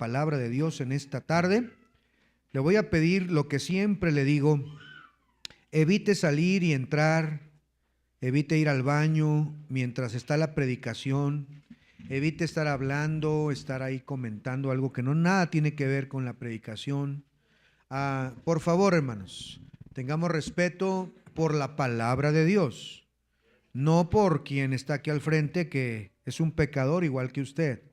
palabra de Dios en esta tarde. Le voy a pedir lo que siempre le digo: evite salir y entrar, evite ir al baño mientras está la predicación, evite estar hablando, estar ahí comentando algo que nada tiene que ver con la predicación. Por favor, hermanos, tengamos respeto por la palabra de Dios, no por quien está aquí al frente, que es un pecador igual que usted,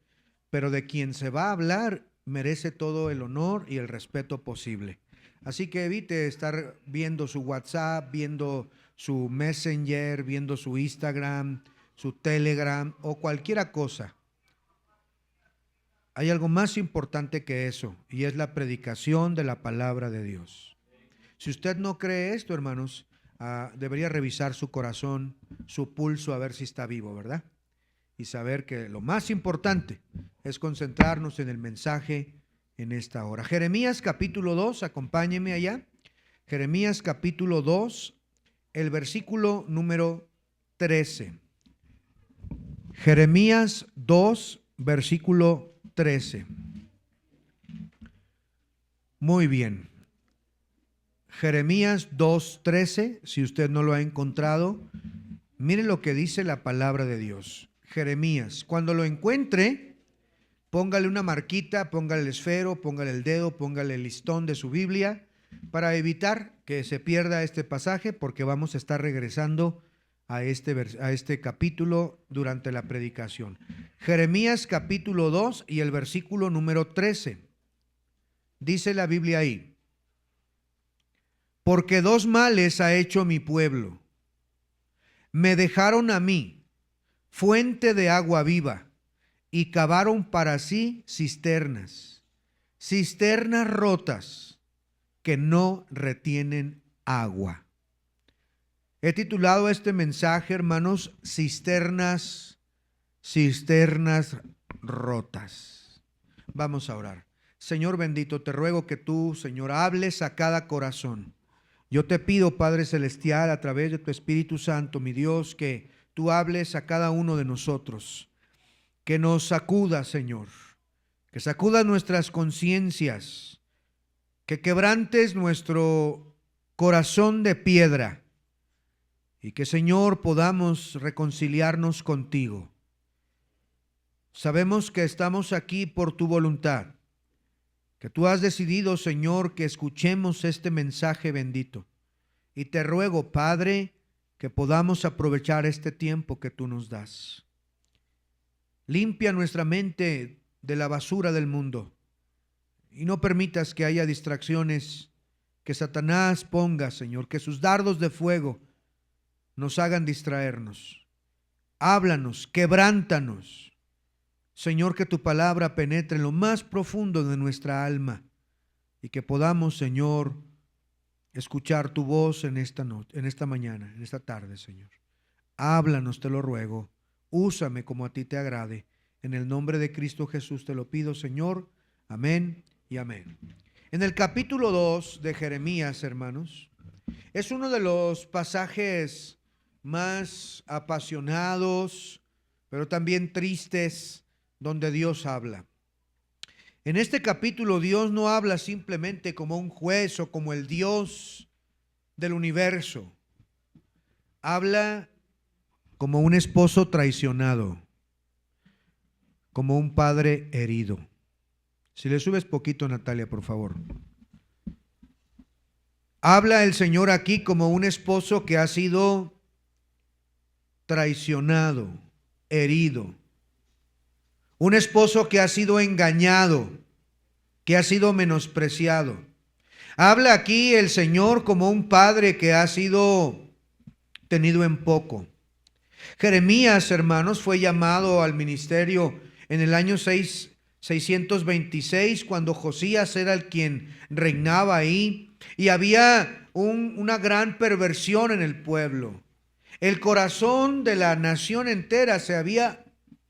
pero de quien se va a hablar merece todo el honor y el respeto posible. Así que evite estar viendo su WhatsApp, viendo su Messenger, viendo su Instagram, su Telegram o cualquier cosa. Hay algo más importante que eso, y es la predicación de la palabra de Dios. Si usted no cree esto, hermanos, debería revisar su corazón, su pulso, a ver si está vivo, ¿verdad? Y saber que lo más importante es concentrarnos en el mensaje en esta hora. Jeremías capítulo 2, acompáñeme allá. Jeremías capítulo 2, el versículo número 13. Jeremías 2, versículo 13. Muy bien. Jeremías 2:13, si usted no lo ha encontrado, mire lo que dice la palabra de Dios. Jeremías, cuando lo encuentre, póngale una marquita, póngale el esfero, póngale el dedo, póngale el listón de su Biblia, para evitar que se pierda este pasaje, porque vamos a estar regresando a este capítulo durante la predicación. Jeremías capítulo 2 y el versículo número 13. Dice la Biblia ahí: porque dos males ha hecho mi pueblo. Me dejaron a mí, fuente de agua viva, y cavaron para sí cisternas, cisternas rotas que no retienen agua. He titulado este mensaje, hermanos, cisternas rotas. Vamos a orar. Señor bendito, te ruego que tú, Señor, hables a cada corazón. Yo te pido, Padre Celestial, a través de tu Espíritu Santo, mi Dios, que tú hables a cada uno de nosotros, que nos sacudas, Señor, que sacudas nuestras conciencias, que quebrantes nuestro corazón de piedra y que, Señor, podamos reconciliarnos contigo. Sabemos que estamos aquí por tu voluntad, que tú has decidido, Señor, que escuchemos este mensaje bendito. Y te ruego, Padre, que podamos aprovechar este tiempo que tú nos das. Limpia nuestra mente de la basura del mundo y no permitas que haya distracciones que Satanás ponga, Señor, que sus dardos de fuego nos hagan distraernos. Háblanos, quebrántanos. Señor, que tu palabra penetre en lo más profundo de nuestra alma y que podamos, Señor, escuchar tu voz en esta noche, en esta mañana, en esta tarde, Señor. Háblanos, te lo ruego. Úsame como a ti te agrade. En el nombre de Cristo Jesús te lo pido, Señor. Amén y amén. En el capítulo 2 de Jeremías, hermanos, es uno de los pasajes más apasionados, pero también tristes, donde Dios habla. En este capítulo Dios no habla simplemente como un juez o como el Dios del universo. Habla como un esposo traicionado, como un padre herido. Si le subes poquito, Natalia, por favor. Habla el Señor aquí como un esposo que ha sido traicionado, herido. Un esposo que ha sido engañado, que ha sido menospreciado. Habla aquí el Señor como un padre que ha sido tenido en poco. Jeremías, hermanos, fue llamado al ministerio en el año 626, cuando Josías era el quien reinaba ahí, y había una gran perversión en el pueblo. El corazón de la nación entera se había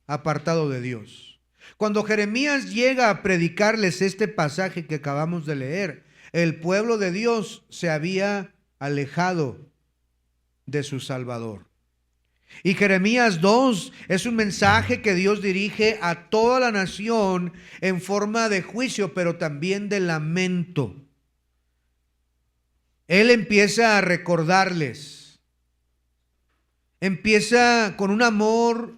apartado de Dios. Cuando Jeremías llega a predicarles este pasaje que acabamos de leer, el pueblo de Dios se había alejado de su Salvador. Y Jeremías 2 es un mensaje que Dios dirige a toda la nación en forma de juicio, pero también de lamento. Él empieza a recordarles. Empieza con un amor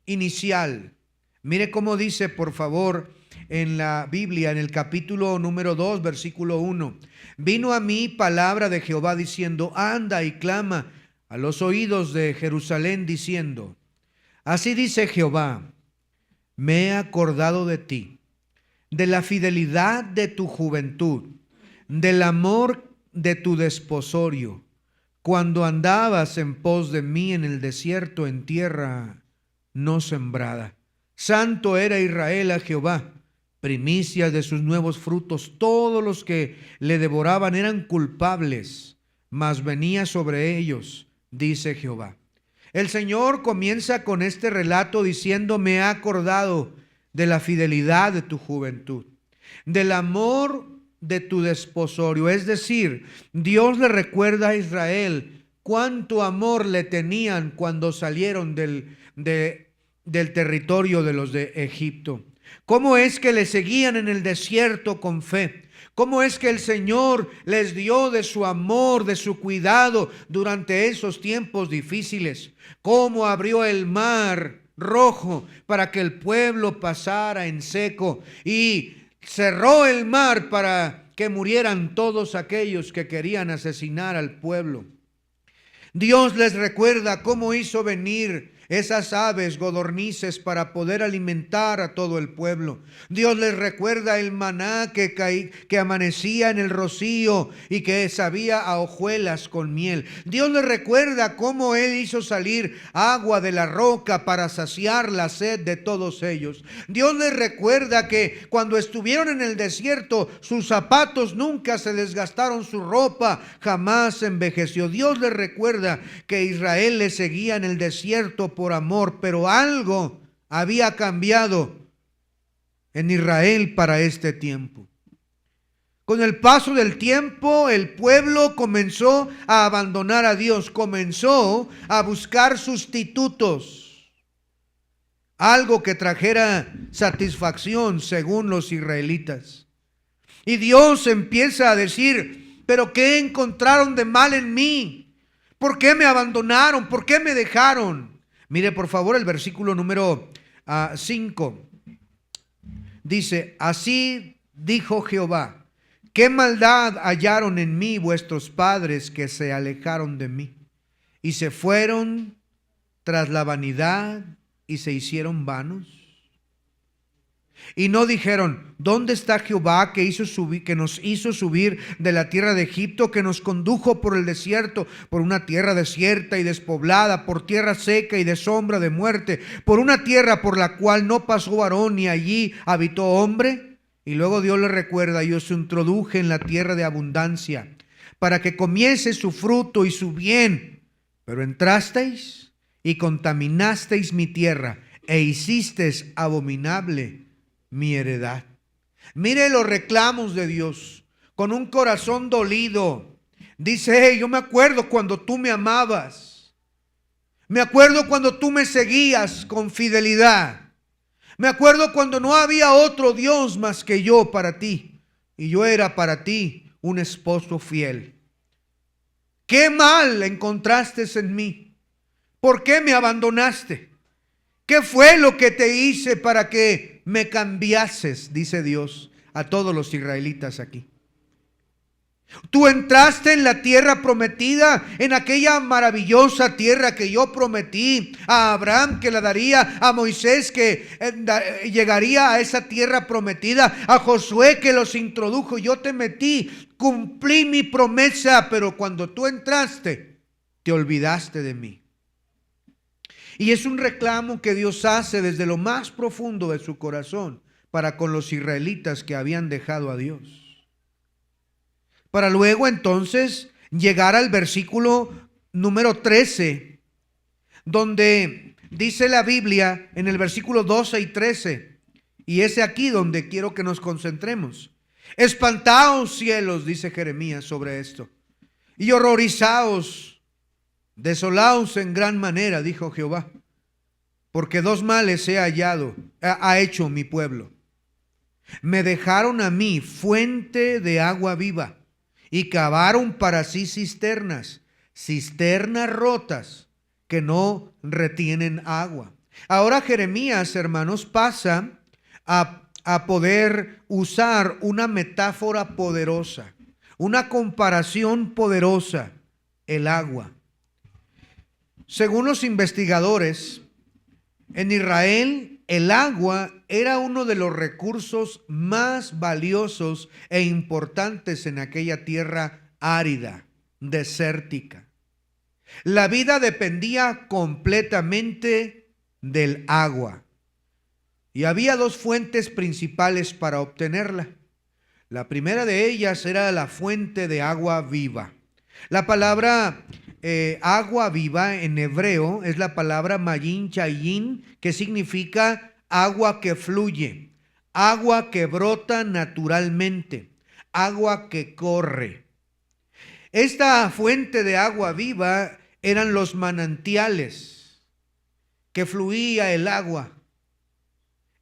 inicial. Mire cómo dice, por favor, en la Biblia, en el capítulo número 2, versículo 1. Vino a mí palabra de Jehová diciendo, anda y clama a los oídos de Jerusalén diciendo, así dice Jehová, me he acordado de ti, de la fidelidad de tu juventud, del amor de tu desposorio, cuando andabas en pos de mí en el desierto, en tierra no sembrada. Santo era Israel a Jehová, primicias de sus nuevos frutos. Todos los que le devoraban eran culpables, mas venía sobre ellos, dice Jehová. El Señor comienza con este relato diciendo, me he acordado de la fidelidad de tu juventud, del amor de tu desposorio. Es decir, Dios le recuerda a Israel cuánto amor le tenían cuando salieron del territorio de los de Egipto. Cómo es que le seguían en el desierto con fe. Cómo es que el Señor les dio de su amor, de su cuidado durante esos tiempos difíciles. Cómo abrió el mar rojo para que el pueblo pasara en seco y cerró el mar para que murieran todos aquellos que querían asesinar al pueblo. Dios les recuerda cómo hizo venir esas aves godornices para poder alimentar a todo el pueblo. Dios les recuerda el maná que amanecía en el rocío y que sabía a hojuelas con miel. Dios les recuerda cómo Él hizo salir agua de la roca para saciar la sed de todos ellos. Dios les recuerda que cuando estuvieron en el desierto, sus zapatos nunca se desgastaron, su ropa jamás envejeció. Dios les recuerda que Israel le seguía en el desierto por amor, pero algo había cambiado en Israel para este tiempo. Con el paso del tiempo, el pueblo comenzó a abandonar a Dios, comenzó a buscar sustitutos, algo que trajera satisfacción según los israelitas. Y Dios empieza a decir, ¿pero qué encontraron de mal en mí? ¿Por qué me abandonaron? ¿Por qué me dejaron? Mire por favor el versículo número 5. Dice, así dijo Jehová, ¿qué maldad hallaron en mí vuestros padres que se alejaron de mí? Y se fueron tras la vanidad y se hicieron vanos. Y no dijeron, ¿dónde está Jehová que nos hizo subir de la tierra de Egipto, que nos condujo por el desierto, por una tierra desierta y despoblada, por tierra seca y de sombra de muerte, por una tierra por la cual no pasó varón ni allí habitó hombre? Y luego Dios le recuerda, yo os introduje en la tierra de abundancia, para que comiese su fruto y su bien, pero entrasteis y contaminasteis mi tierra e hicisteis abominable mi heredad. Mire los reclamos de Dios con un corazón dolido. Dice, yo me acuerdo cuando tú me amabas. Me acuerdo cuando tú me seguías con fidelidad. Me acuerdo cuando no había otro Dios más que yo para ti. Y yo era para ti un esposo fiel. ¿Qué mal encontraste en mí? ¿Por qué me abandonaste? ¿Qué fue lo que te hice para que me cambiases? Dice Dios a todos los israelitas aquí. Tú entraste en la tierra prometida, en aquella maravillosa tierra que yo prometí a Abraham que la daría, a Moisés que llegaría a esa tierra prometida, a Josué que los introdujo. Yo te metí, cumplí mi promesa, pero cuando tú entraste, te olvidaste de mí. Y es un reclamo que Dios hace desde lo más profundo de su corazón para con los israelitas que habían dejado a Dios. Para luego entonces llegar al versículo número 13, donde dice la Biblia en el versículo 12 y 13, y es aquí donde quiero que nos concentremos. Espantaos cielos, dice Jeremías sobre esto, y horrorizaos Desolaos en gran manera, dijo Jehová, porque dos males ha hecho mi pueblo. Me dejaron a mí fuente de agua viva y cavaron para sí cisternas rotas que no retienen agua. Ahora Jeremías, hermanos, pasa a poder usar una metáfora poderosa, una comparación poderosa, el agua. Según los investigadores, en Israel el agua era uno de los recursos más valiosos e importantes en aquella tierra árida, desértica. La vida dependía completamente del agua. Y había dos fuentes principales para obtenerla. La primera de ellas era la fuente de agua viva. La palabra agua viva en hebreo es la palabra mayin chayin, que significa agua que fluye, agua que brota naturalmente, agua que corre. Esta fuente de agua viva eran los manantiales que fluía el agua.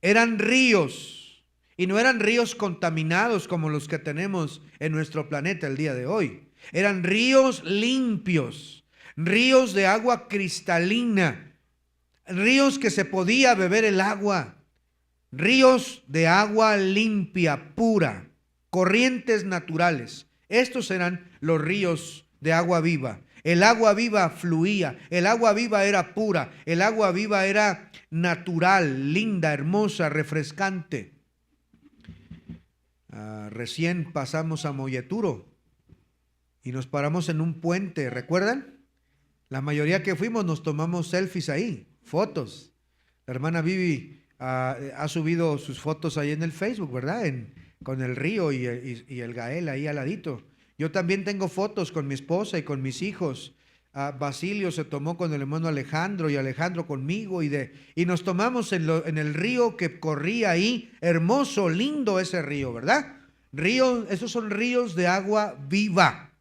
Eran ríos, y no eran ríos contaminados como los que tenemos en nuestro planeta el día de hoy. Eran ríos limpios, ríos de agua cristalina, ríos que se podía beber el agua, ríos de agua limpia, pura, corrientes naturales. Estos eran los ríos de agua viva. El agua viva fluía, el agua viva era pura, el agua viva era natural, linda, hermosa, refrescante. Recién pasamos a Molleturo y nos paramos en un puente, ¿recuerdan? La mayoría que fuimos nos tomamos selfies ahí, fotos. La hermana Vivi ha subido sus fotos ahí en el Facebook, ¿verdad? Con el río y el Gael ahí al ladito. Yo también tengo fotos con mi esposa y con mis hijos. Basilio se tomó con el hermano Alejandro y Alejandro conmigo y nos tomamos en el río que corría ahí. Hermoso, lindo ese río, ¿verdad? Esos son ríos de agua viva.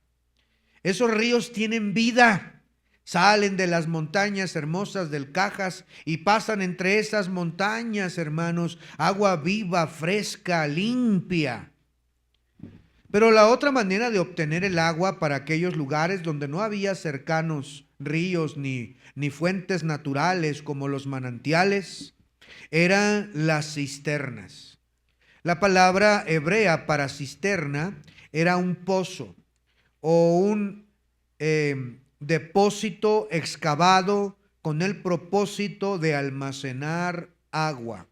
Esos ríos tienen vida. Salen de las montañas hermosas del Cajas y pasan entre esas montañas, hermanos. Agua viva, fresca, limpia. Pero la otra manera de obtener el agua para aquellos lugares donde no había cercanos ríos ni fuentes naturales como los manantiales, eran las cisternas. La palabra hebrea para cisterna era un pozo o un depósito excavado con el propósito de almacenar agua.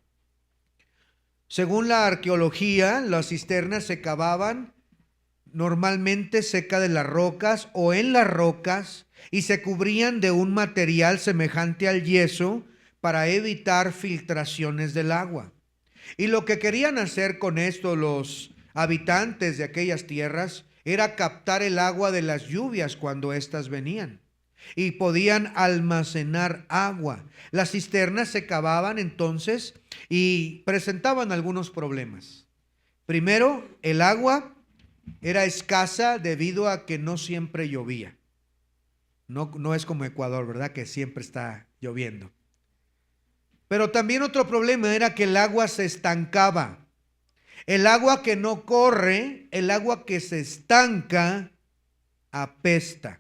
Según la arqueología, las cisternas se cavaban normalmente cerca de las rocas o en las rocas y se cubrían de un material semejante al yeso para evitar filtraciones del agua. Y lo que querían hacer con esto los habitantes de aquellas tierras era captar el agua de las lluvias cuando éstas venían y podían almacenar agua. Las cisternas se cavaban entonces y presentaban algunos problemas. Primero, el agua era escasa debido a que no siempre llovía. No es como Ecuador, ¿verdad? Que siempre está lloviendo. Pero también otro problema era que el agua se estancaba. El agua que no corre, el agua que se estanca, apesta.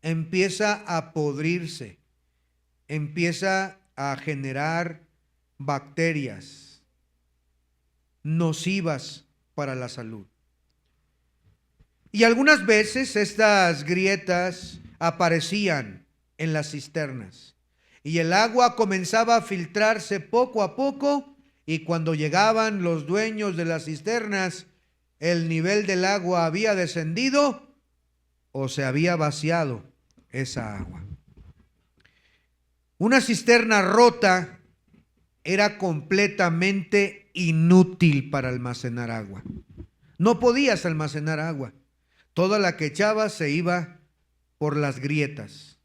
Empieza a podrirse. Empieza a generar bacterias nocivas para la salud. Y algunas veces estas grietas aparecían en las cisternas y el agua comenzaba a filtrarse poco a poco, y cuando llegaban los dueños de las cisternas, el nivel del agua había descendido o se había vaciado esa agua. Una cisterna rota era completamente inútil para almacenar agua. No podías almacenar agua. Toda la que echabas se iba por las grietas.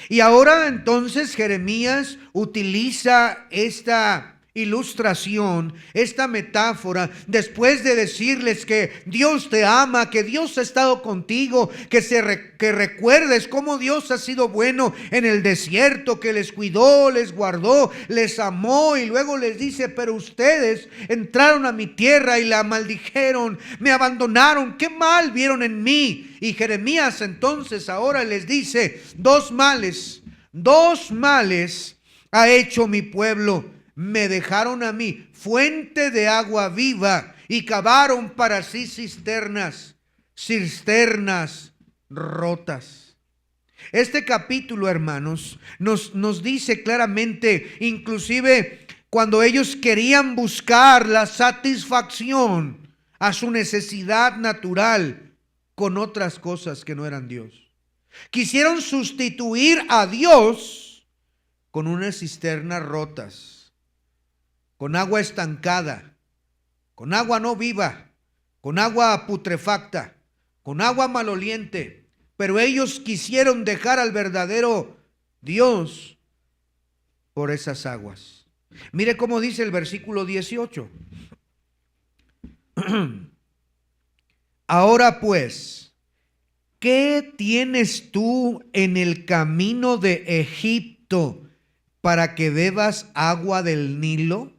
Y ahora entonces Jeremías utiliza esta ilustración, esta metáfora, después de decirles que Dios te ama, que Dios ha estado contigo, que recuerdes cómo Dios ha sido bueno en el desierto, que les cuidó, les guardó, les amó, y luego les dice: pero ustedes entraron a mi tierra y la maldijeron, me abandonaron, qué mal vieron en mí. Y Jeremías entonces ahora les dice: dos males ha hecho mi pueblo. Me dejaron a mí fuente de agua viva y cavaron para sí cisternas rotas. Este capítulo, hermanos, nos dice claramente, inclusive cuando ellos querían buscar la satisfacción a su necesidad natural con otras cosas que no eran Dios. Quisieron sustituir a Dios con unas cisternas rotas, con agua estancada, con agua no viva, con agua putrefacta, con agua maloliente. Pero ellos quisieron dejar al verdadero Dios por esas aguas. Mire cómo dice el versículo 18. Ahora pues, ¿qué tienes tú en el camino de Egipto para que bebas agua del Nilo?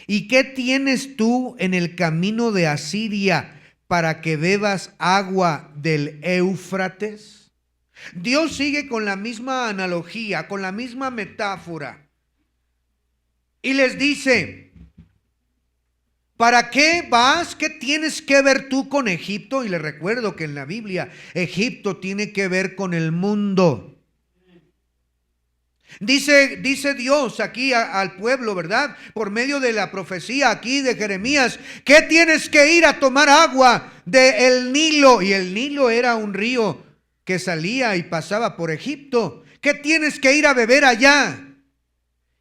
¿Y qué tienes tú en el camino de Asiria para que bebas agua del Éufrates? Dios sigue con la misma analogía, con la misma metáfora. Y les dice: ¿para qué vas? ¿Qué tienes que ver tú con Egipto? Y les recuerdo que en la Biblia Egipto tiene que ver con el mundo. Dice Dios aquí al pueblo, ¿verdad? Por medio de la profecía aquí de Jeremías, que tienes que ir a tomar agua del Nilo. Y el Nilo era un río que salía y pasaba por Egipto. ¿Qué tienes que ir a beber allá?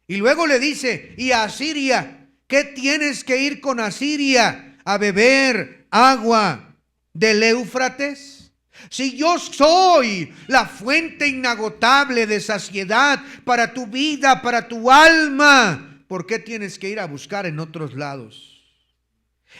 Y luego le dice: y a Asiria, ¿qué tienes que ir con Asiria a beber agua del Éufrates? Si yo soy la fuente inagotable de saciedad para tu vida, para tu alma, ¿por qué tienes que ir a buscar en otros lados?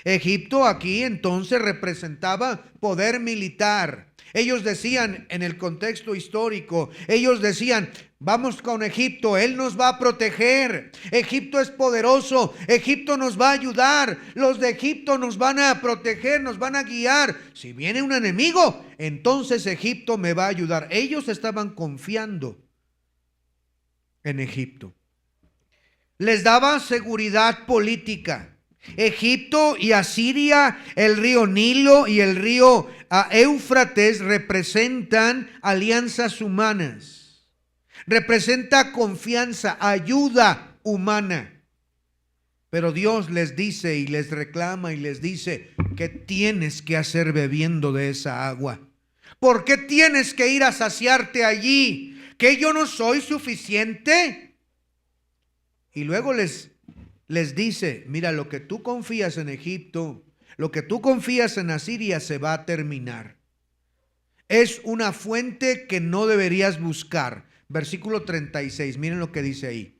Egipto aquí entonces representaba poder militar. Ellos decían, en el contexto histórico, ellos decían: vamos con Egipto, Él nos va a proteger. Egipto es poderoso, Egipto nos va a ayudar, los de Egipto nos van a proteger, nos van a guiar. Si viene un enemigo, entonces Egipto me va a ayudar. Ellos estaban confiando en Egipto. Les daba seguridad política. Egipto y Asiria, el río Nilo y el río Éufrates representan alianzas humanas. Representa confianza, ayuda humana. Pero Dios les dice y les reclama y les dice: ¿qué tienes que hacer bebiendo de esa agua? ¿Por qué tienes que ir a saciarte allí? ¿Que yo no soy suficiente? Y luego les dice: mira, lo que tú confías en Egipto, lo que tú confías en Asiria se va a terminar. Es una fuente que no deberías buscar. Versículo 36, miren lo que dice ahí.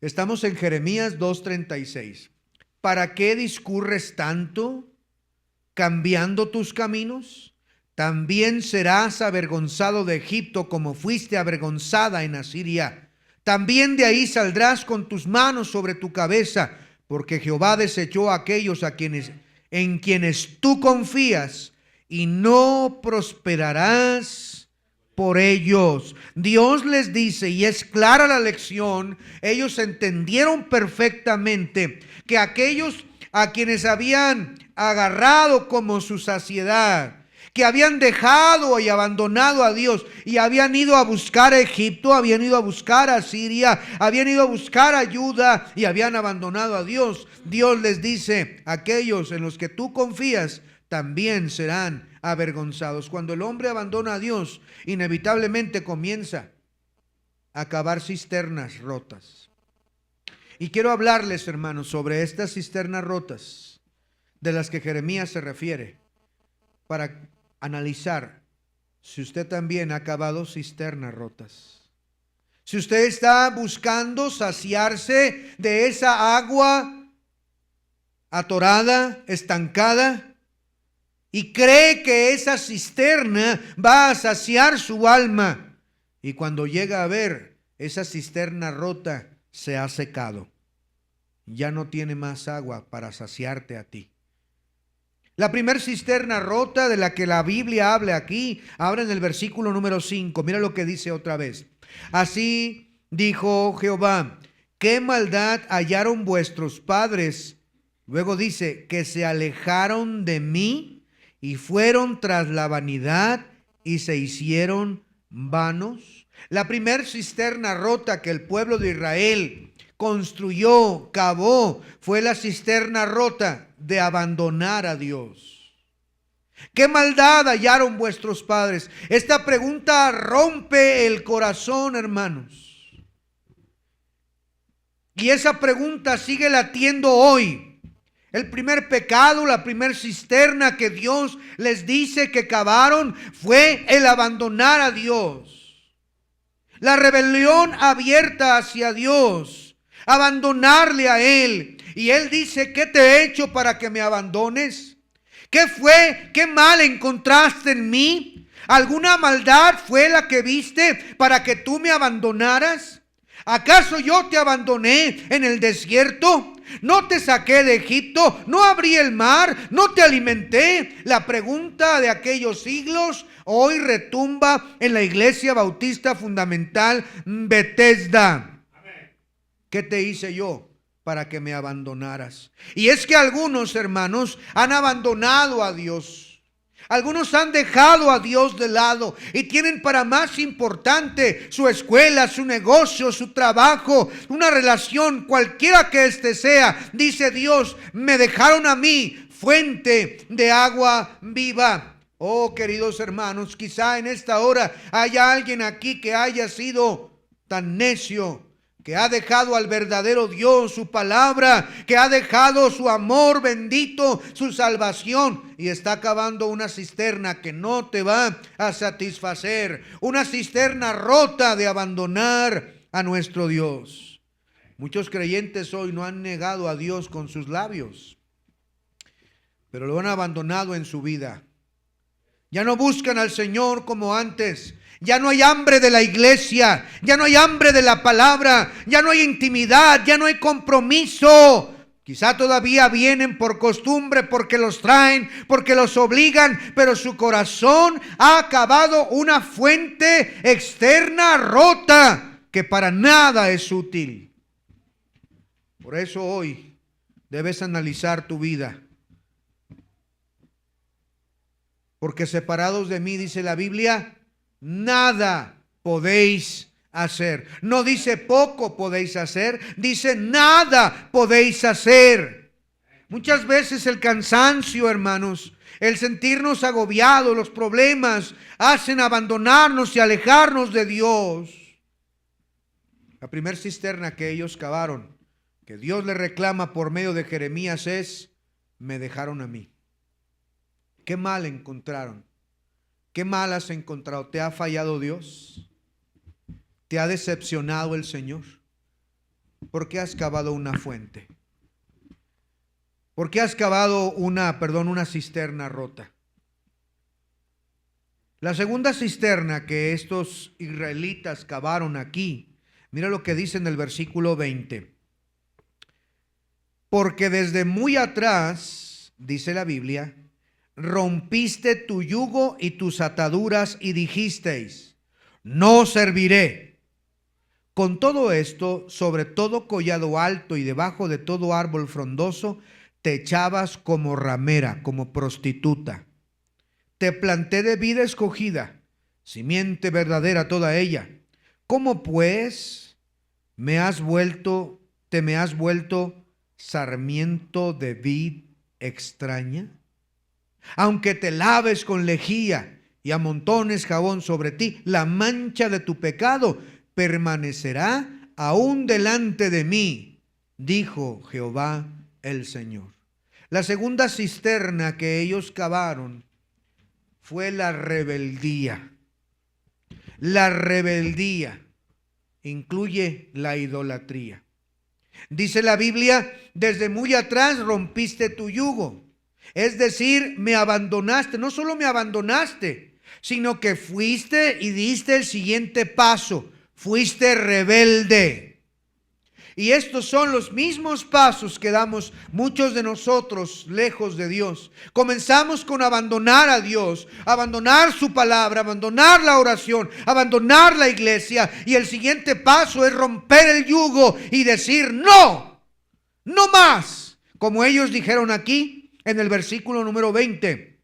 Estamos en Jeremías 2:36. ¿Para qué discurres tanto, cambiando tus caminos? También serás avergonzado de Egipto como fuiste avergonzada en Asiria. También de ahí saldrás con tus manos sobre tu cabeza, porque Jehová desechó a aquellos en quienes tú confías, y no prosperarás por ellos. Dios les dice, y es clara la lección, ellos entendieron perfectamente que aquellos a quienes habían agarrado como su saciedad, que habían dejado y abandonado a Dios y habían ido a buscar a Egipto, habían ido a buscar a Siria, habían ido a buscar ayuda y habían abandonado a Dios. Dios les dice: aquellos en los que tú confías también serán avergonzados. Cuando el hombre abandona a Dios, inevitablemente comienza a cavar cisternas rotas. Y quiero hablarles, hermanos, sobre estas cisternas rotas de las que Jeremías se refiere, para analizar si usted también ha cavado cisternas rotas. Si usted está buscando saciarse de esa agua atorada, estancada, y cree que esa cisterna va a saciar su alma, y cuando llega a ver, esa cisterna rota se ha secado, ya no tiene más agua para saciarte a ti. La primer cisterna rota de la que la Biblia habla aquí, habla en el versículo número 5. Mira lo que dice otra vez. Así dijo Jehová, qué maldad hallaron vuestros padres. Luego dice que se alejaron de mí y fueron tras la vanidad y se hicieron vanos. La primer cisterna rota que el pueblo de Israel construyó, cavó, fue la cisterna rota de abandonar a Dios. ¿Qué maldad hallaron vuestros padres? Esta pregunta rompe el corazón, hermanos. Y esa pregunta sigue latiendo hoy. El primer pecado, la primer cisterna que Dios les dice que cavaron fue el abandonar a Dios. La rebelión abierta hacia Dios, abandonarle a Él. Y Él dice, ¿qué te he hecho para que me abandones? ¿Qué fue? ¿Qué mal encontraste en mí? ¿Alguna maldad fue la que viste para que tú me abandonaras? ¿Acaso yo te abandoné en el desierto? ¿No te saqué de Egipto? ¿No abrí el mar? ¿No te alimenté? La pregunta de aquellos siglos hoy retumba en la Iglesia Bautista Fundamental Bethesda. ¿Qué te hice yo para que me abandonaras? Y es que algunos hermanos han abandonado a Dios. Algunos han dejado a Dios de lado y tienen para más importante su escuela, su negocio, su trabajo, una relación, cualquiera que éste sea. Dice Dios, me dejaron a mí, fuente de agua viva. Oh, queridos hermanos, quizá en esta hora haya alguien aquí que haya sido tan necio, que ha dejado al verdadero Dios, su palabra, que ha dejado su amor bendito, su salvación, y está cavando una cisterna que no te va a satisfacer, una cisterna rota de abandonar a nuestro Dios. Muchos creyentes hoy no han negado a Dios con sus labios, pero lo han abandonado en su vida. Ya no buscan al Señor como antes. Ya no hay hambre de la iglesia, ya no hay hambre de la palabra, ya no hay intimidad, ya no hay compromiso. Quizá todavía vienen por costumbre, porque los traen, porque los obligan, pero su corazón ha acabado una fuente externa rota que para nada es útil. Por eso hoy debes analizar tu vida. Porque separados de mí, dice la Biblia, nada podéis hacer. No dice poco podéis hacer, dice nada podéis hacer. Muchas veces el cansancio, hermanos, el sentirnos agobiados, los problemas, hacen abandonarnos y alejarnos de Dios. La primer cisterna que ellos cavaron, que Dios le reclama por medio de Jeremías, es: me dejaron a mí. ¿Qué mal encontraron? ¿Qué mal has encontrado? ¿Te ha fallado Dios? ¿Te ha decepcionado el Señor? ¿Por qué has cavado una fuente? ¿Por qué has cavado una cisterna rota? La segunda cisterna que estos israelitas cavaron aquí, mira lo que dice en el versículo 20. Porque desde muy atrás, dice la Biblia, rompiste tu yugo y tus ataduras y dijisteis: no serviré. Con todo esto, sobre todo collado alto y debajo de todo árbol frondoso, te echabas como ramera, como prostituta. Te planté de vida escogida, simiente verdadera toda ella. ¿Cómo pues te me has vuelto sarmiento de vid extraña? Aunque te laves con lejía y amontones jabón sobre ti, la mancha de tu pecado permanecerá aún delante de mí, dijo Jehová el Señor. La segunda cisterna que ellos cavaron fue la rebeldía. La rebeldía. incluye la idolatría. Dice la Biblia, desde muy atrás rompiste tu yugo. Es decir, me abandonaste. No solo me abandonaste, sino que fuiste y diste el siguiente paso. Fuiste rebelde. Y estos son los mismos pasos que damos muchos de nosotros lejos de Dios. Comenzamos con abandonar a Dios, abandonar su palabra, abandonar la oración, abandonar la iglesia. Y el siguiente paso es romper el yugo y decir no, no más. Como ellos dijeron aquí en el versículo número 20.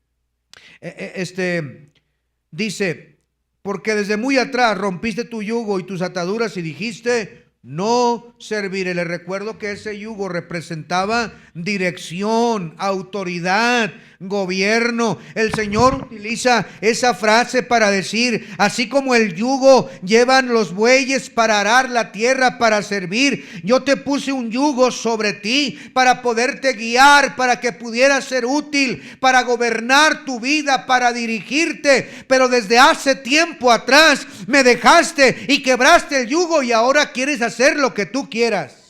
Dice, porque desde muy atrás rompiste tu yugo y tus ataduras y dijiste, no serviré. Les recuerdo que ese yugo representaba dirección, autoridad, gobierno. El Señor utiliza esa frase para decir, así como el yugo llevan los bueyes para arar la tierra, para servir, yo te puse un yugo sobre ti para poderte guiar, para que pudieras ser útil, para gobernar tu vida, para dirigirte. Pero desde hace tiempo atrás me dejaste y quebraste el yugo y ahora quieres hacer lo que tú quieras.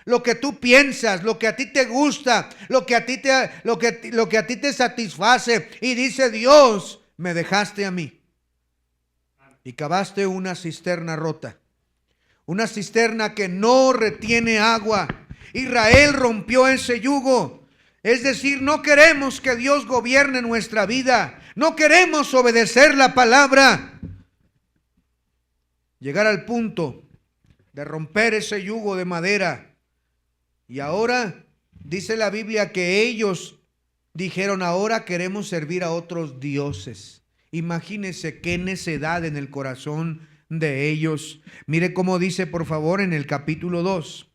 Lo que tú piensas, lo que a ti te gusta, lo que a ti te satisface. Y dice Dios, me dejaste a mí y cavaste una cisterna rota, una cisterna que no retiene agua. Israel rompió ese yugo. Es decir, no queremos que Dios gobierne nuestra vida, no queremos obedecer la palabra, llegar al punto de romper ese yugo de madera. Y ahora dice la Biblia que ellos dijeron, ahora queremos servir a otros dioses. Imagínense qué necedad en el corazón de ellos. Mire cómo dice, por favor, en el capítulo 2,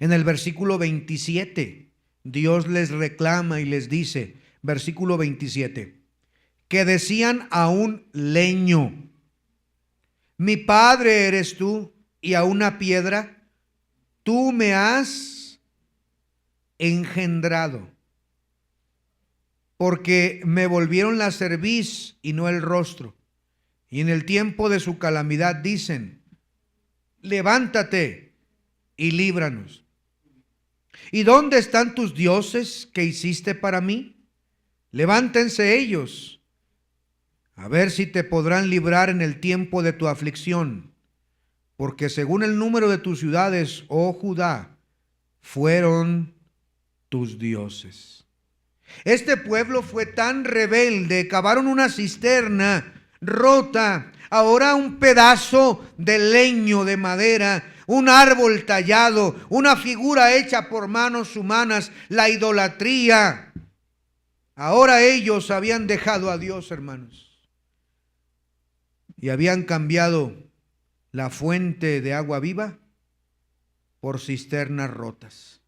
en el versículo 27, Dios les reclama y les dice, versículo 27, que decían a un leño, mi padre eres tú, y a una piedra, tú me has engendrado, porque me volvieron la cerviz y no el rostro. Y en el tiempo de su calamidad dicen, levántate y líbranos. ¿Y dónde están tus dioses que hiciste para mí? Levántense ellos, a ver si te podrán librar en el tiempo de tu aflicción. Porque según el número de tus ciudades, oh Judá, fueron tus dioses. Este pueblo fue tan rebelde, cavaron una cisterna rota, ahora un pedazo de leño, de madera, un árbol tallado, una figura hecha por manos humanas, la idolatría. Ahora ellos habían dejado a Dios, hermanos, y habían cambiado la fuente de agua viva por cisternas rotas.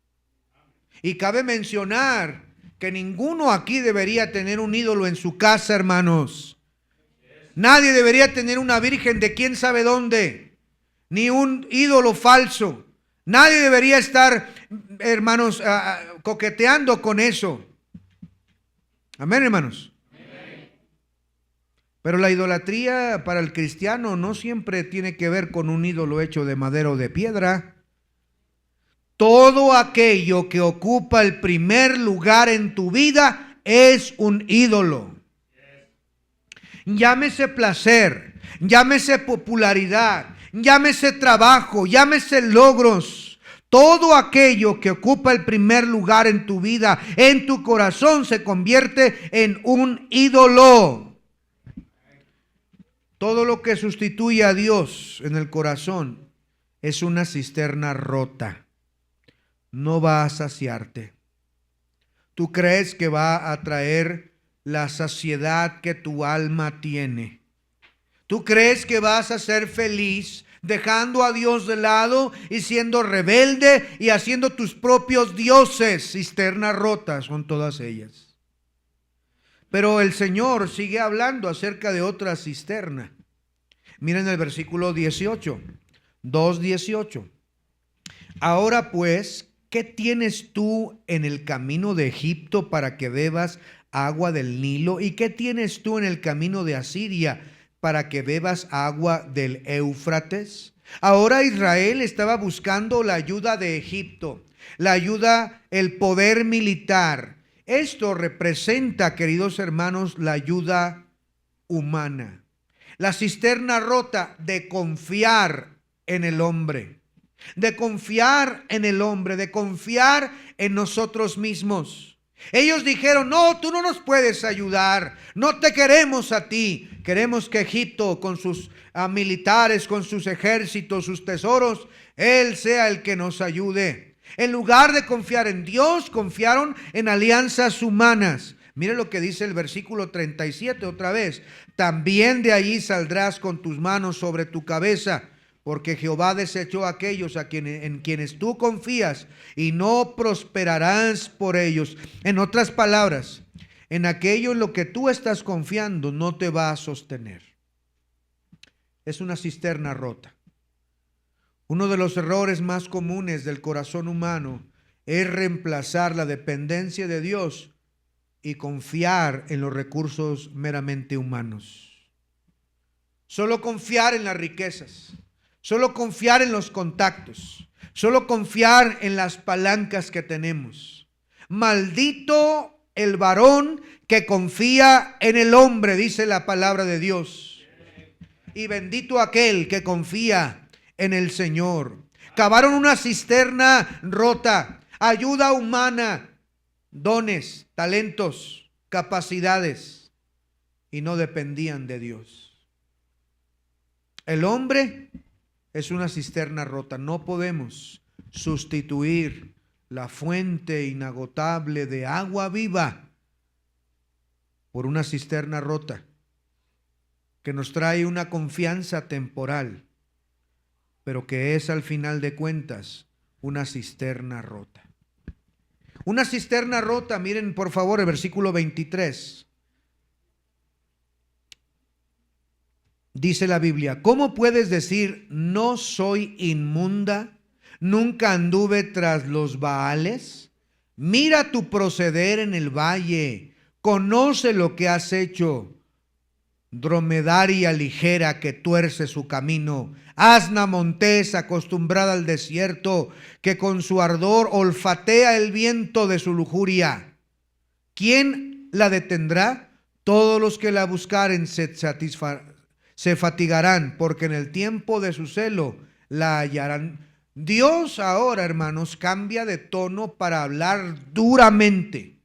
Y cabe mencionar que ninguno aquí debería tener un ídolo en su casa, hermanos. Nadie debería tener una virgen de quién sabe dónde, ni un ídolo falso. Nadie debería estar, hermanos, coqueteando con eso. Amén, hermanos. Pero la idolatría para el cristiano no siempre tiene que ver con un ídolo hecho de madera o de piedra. Todo aquello que ocupa el primer lugar en tu vida es un ídolo. Llámese placer, llámese popularidad, llámese trabajo, llámese logros. Todo aquello que ocupa el primer lugar en tu vida, en tu corazón, se convierte en un ídolo. Todo lo que sustituye a Dios en el corazón es una cisterna rota. No va a saciarte. Tú crees que va a traer la saciedad que tu alma tiene. Tú crees que vas a ser feliz dejando a Dios de lado y siendo rebelde y haciendo tus propios dioses. Cisternas rotas son todas ellas. Pero el Señor sigue hablando acerca de otra cisterna. Miren el versículo 18, 2:18. Ahora pues, ¿qué tienes tú en el camino de Egipto para que bebas agua del Nilo? ¿Y qué tienes tú en el camino de Asiria para que bebas agua del Éufrates? Ahora Israel estaba buscando la ayuda de Egipto, la ayuda, el poder militar. Esto representa, queridos hermanos, la ayuda humana. La cisterna rota de confiar en el hombre, de confiar en el hombre, de confiar en nosotros mismos. Ellos dijeron: no, tú no nos puedes ayudar, no te queremos a ti, queremos que Egipto con sus militares, con sus ejércitos, sus tesoros, él sea el que nos ayude. En lugar de confiar en Dios, confiaron en alianzas humanas. Mire lo que dice el versículo 37 otra vez: también de allí saldrás con tus manos sobre tu cabeza, porque Jehová desechó a aquellos en quienes tú confías, y no prosperarás por ellos. En otras palabras, en aquello en lo que tú estás confiando no te va a sostener. Es una cisterna rota. Uno de los errores más comunes del corazón humano es reemplazar la dependencia de Dios y confiar en los recursos meramente humanos. Solo confiar en las riquezas, solo confiar en los contactos, solo confiar en las palancas que tenemos. Maldito el varón que confía en el hombre, dice la palabra de Dios. Y bendito aquel que confía en el Señor. Cavaron una cisterna rota, ayuda humana, dones, talentos, capacidades, y no dependían de Dios. El hombre es una cisterna rota. No podemos sustituir la fuente inagotable de agua viva por una cisterna rota que nos trae una confianza temporal, pero que es al final de cuentas una cisterna rota. Una cisterna rota, miren por favor el versículo 23. Dice la Biblia: ¿cómo puedes decir no soy inmunda? ¿Nunca anduve tras los Baales? Mira tu proceder en el valle, conoce lo que has hecho. Dromedaria ligera que tuerce su camino, asna montés acostumbrada al desierto, que con su ardor olfatea el viento de su lujuria. ¿Quién la detendrá? Todos los que la buscaren se fatigarán, porque en el tiempo de su celo la hallarán. Dios ahora, hermanos, cambia de tono para hablar duramente.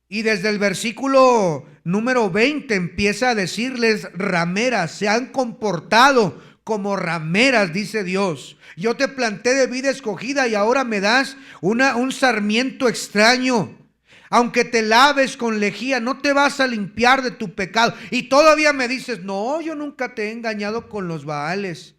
Y desde el versículo número 20 empieza a decirles: rameras, se han comportado como rameras, dice Dios. Yo te planté de vida escogida y ahora me das un sarmiento extraño. Aunque te laves con lejía, no te vas a limpiar de tu pecado. Y todavía me dices: no, yo nunca te he engañado con los Baales.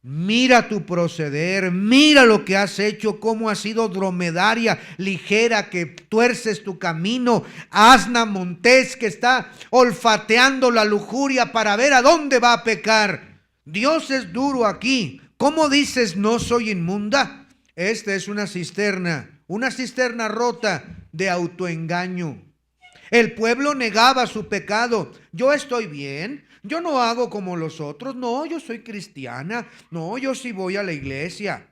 Mira tu proceder, mira lo que has hecho, cómo has sido dromedaria ligera que tuerces tu camino, asna montés que está olfateando la lujuria para ver a dónde va a pecar. Dios es duro aquí. ¿Cómo dices no soy inmunda? Esta es una cisterna rota de autoengaño. El pueblo negaba su pecado. Yo estoy bien, yo no hago como los otros, no, yo soy cristiana, no, yo sí voy a la iglesia.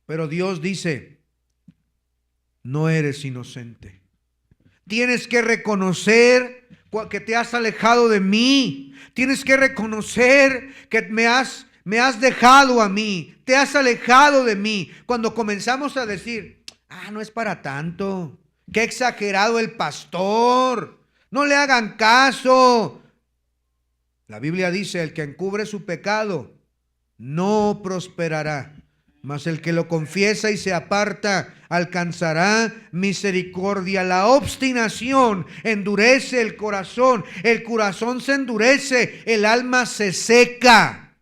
Pero Dios dice: no eres inocente. Tienes que reconocer que te has alejado de mí. Tienes que reconocer que me has dejado a mí, te has alejado de mí. Cuando comenzamos a decir: no es para tanto, qué exagerado el pastor, no le hagan caso. La Biblia dice: el que encubre su pecado no prosperará, mas el que lo confiesa y se aparta alcanzará misericordia. La obstinación endurece el corazón se endurece, el alma se seca.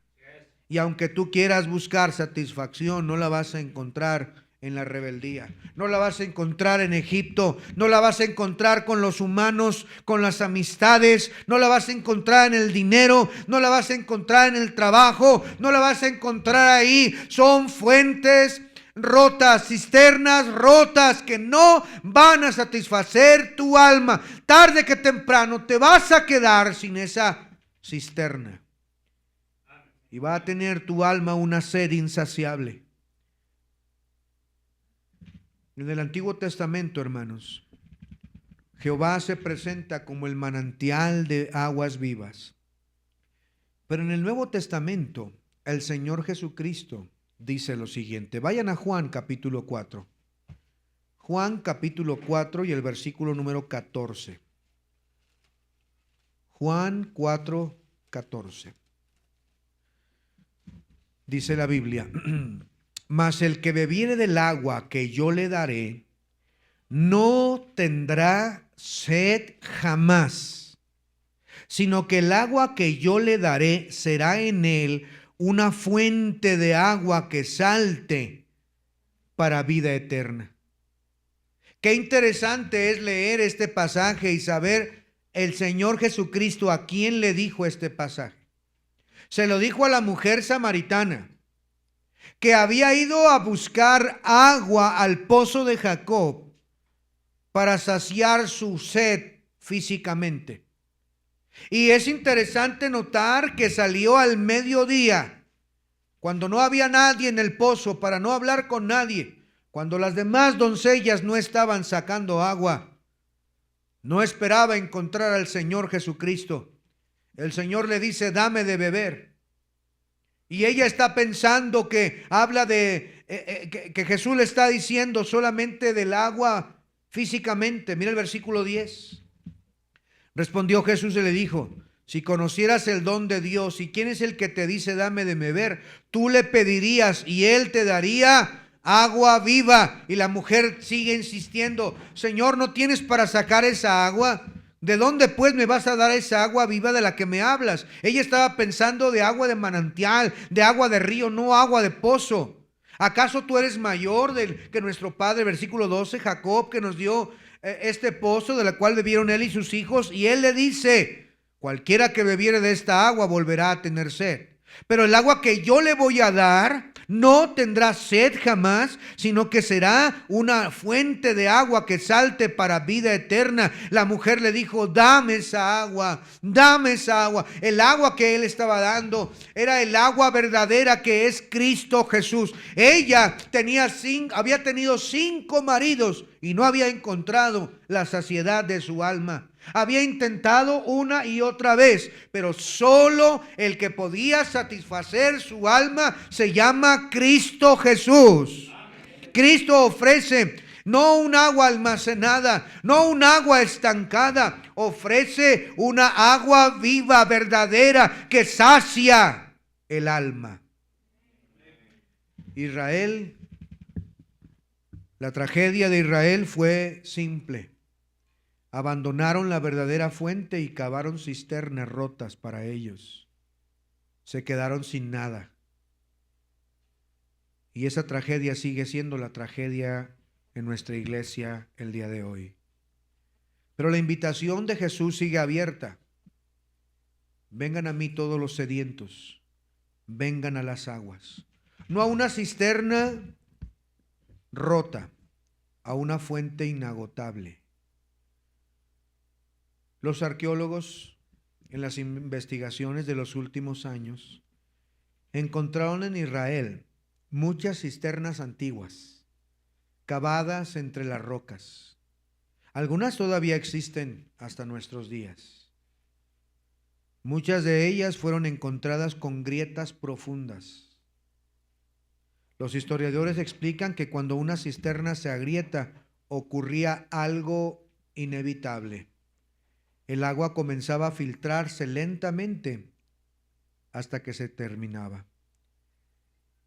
Y aunque tú quieras buscar satisfacción, no la vas a encontrar en la rebeldía, no la vas a encontrar en Egipto, no la vas a encontrar con los humanos, con las amistades, no la vas a encontrar en el dinero, no la vas a encontrar en el trabajo, no la vas a encontrar ahí. Son fuentes rotas, cisternas rotas que no van a satisfacer tu alma. Tarde que temprano te vas a quedar sin esa cisterna. Y va a tener tu alma una sed insaciable. En el Antiguo Testamento, hermanos, Jehová se presenta como el manantial de aguas vivas. Pero en el Nuevo Testamento, el Señor Jesucristo dice lo siguiente. Vayan a Juan capítulo 4. Juan capítulo 4 y el versículo número 14. Juan 4, 14. Dice la Biblia: mas el que bebiere del agua que yo le daré, no tendrá sed jamás, sino que el agua que yo le daré será en él una fuente de agua que salte para vida eterna. Qué interesante es leer este pasaje y saber el Señor Jesucristo a quién le dijo este pasaje. Se lo dijo a la mujer samaritana, que había ido a buscar agua al pozo de Jacob para saciar su sed físicamente. Y es interesante notar que salió al mediodía, cuando no había nadie en el pozo, para no hablar con nadie, cuando las demás doncellas no estaban sacando agua. No esperaba encontrar al Señor Jesucristo. El Señor le dice: dame de beber. Y ella está pensando que habla de que Jesús le está diciendo solamente del agua físicamente. Mira el versículo 10. Respondió Jesús y le dijo: si conocieras el don de Dios y quién es el que te dice dame de beber, tú le pedirías y él te daría agua viva. Y la mujer sigue insistiendo: Señor, ¿no tienes para sacar esa agua? ¿De dónde pues me vas a dar esa agua viva de la que me hablas? Ella estaba pensando de agua de manantial, de agua de río, no agua de pozo. ¿Acaso tú eres mayor que nuestro padre? Versículo 12, Jacob, que nos dio este pozo, de la cual bebieron él y sus hijos. Y él le dice: cualquiera que bebiere de esta agua volverá a tener sed. Pero el agua que yo le voy a dar no tendrá sed jamás, sino que será una fuente de agua que salte para vida eterna. La mujer le dijo: dame esa agua, dame esa agua. El agua que él estaba dando era el agua verdadera, que es Cristo Jesús. Ella había tenido 5 maridos y no había encontrado la saciedad de su alma. Había intentado una y otra vez, pero solo el que podía satisfacer su alma se llama Cristo Jesús. Cristo ofrece no un agua almacenada, no un agua estancada, ofrece una agua viva, verdadera, que sacia el alma. Israel, la tragedia de Israel fue simple. Abandonaron la verdadera fuente y cavaron cisternas rotas para ellos. Se quedaron sin nada. Y esa tragedia sigue siendo la tragedia en nuestra iglesia el día de hoy. Pero la invitación de Jesús sigue abierta. Vengan a mí todos los sedientos, vengan a las aguas. No a una cisterna rota, a una fuente inagotable. Los arqueólogos, en las investigaciones de los últimos años, encontraron en Israel muchas cisternas antiguas, cavadas entre las rocas. Algunas todavía existen hasta nuestros días. Muchas de ellas fueron encontradas con grietas profundas. Los historiadores explican que cuando una cisterna se agrieta, ocurría algo inevitable. El agua comenzaba a filtrarse lentamente hasta que se terminaba.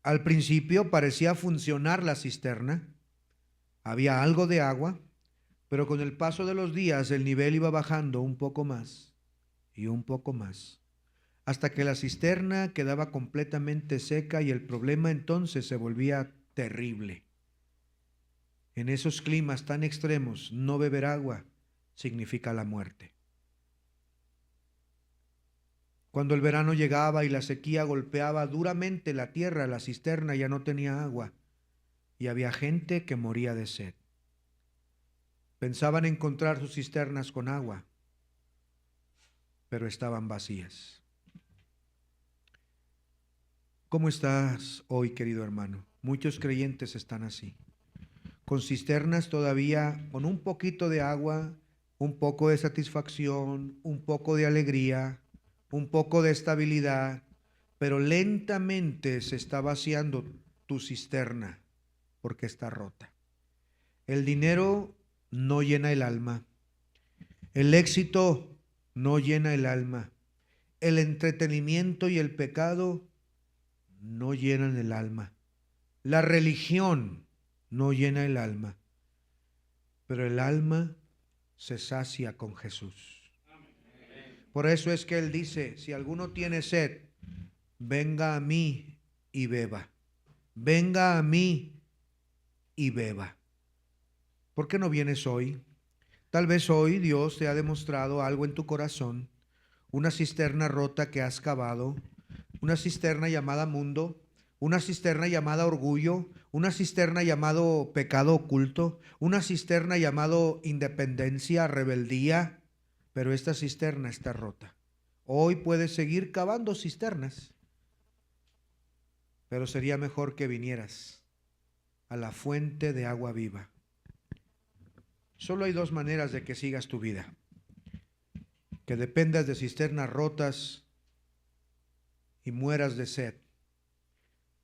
Al principio parecía funcionar la cisterna. Había algo de agua, pero con el paso de los días el nivel iba bajando un poco más y un poco más, hasta que la cisterna quedaba completamente seca y el problema entonces se volvía terrible. En esos climas tan extremos, no beber agua significa la muerte. Cuando el verano llegaba y la sequía golpeaba duramente la tierra, la cisterna ya no tenía agua y había gente que moría de sed. Pensaban encontrar sus cisternas con agua, pero estaban vacías. ¿Cómo estás hoy, querido hermano? Muchos creyentes están así, con cisternas todavía, con un poquito de agua, un poco de satisfacción, un poco de alegría, un poco de estabilidad, pero lentamente se está vaciando tu cisterna porque está rota. El dinero no llena el alma. El éxito no llena el alma. El entretenimiento y el pecado no llenan el alma. La religión no llena el alma. Pero el alma se sacia con Jesús. Por eso es que Él dice, si alguno tiene sed, venga a mí y beba. Venga a mí y beba. ¿Por qué no vienes hoy? Tal vez hoy Dios te ha demostrado algo en tu corazón, una cisterna rota que has cavado, una cisterna llamada mundo, una cisterna llamada orgullo, una cisterna llamado pecado oculto, una cisterna llamado independencia, rebeldía, pero esta cisterna está rota. Hoy puedes seguir cavando cisternas, pero sería mejor que vinieras a la fuente de agua viva. Solo hay dos maneras de que sigas tu vida: que dependas de cisternas rotas y mueras de sed,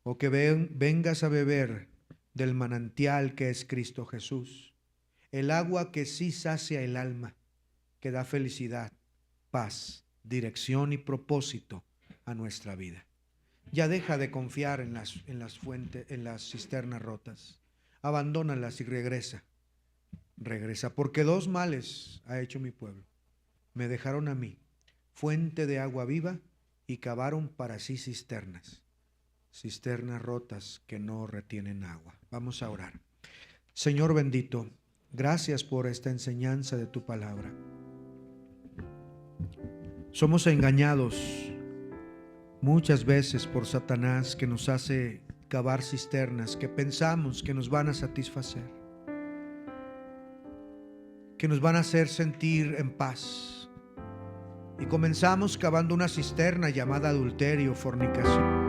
o que vengas a beber del manantial que es Cristo Jesús, el agua que sí sacia el alma, que da felicidad, paz, dirección y propósito a nuestra vida. Ya deja de confiar en las fuentes, en las cisternas rotas. Abandónalas y regresa. Regresa, porque dos males ha hecho mi pueblo. Me dejaron a mí, fuente de agua viva, y cavaron para sí cisternas. Cisternas rotas que no retienen agua. Vamos a orar. Señor bendito, gracias por esta enseñanza de tu palabra. Somos engañados muchas veces por Satanás, que nos hace cavar cisternas que pensamos que nos van a satisfacer, que nos van a hacer sentir en paz. Y comenzamos cavando una cisterna llamada adulterio, fornicación.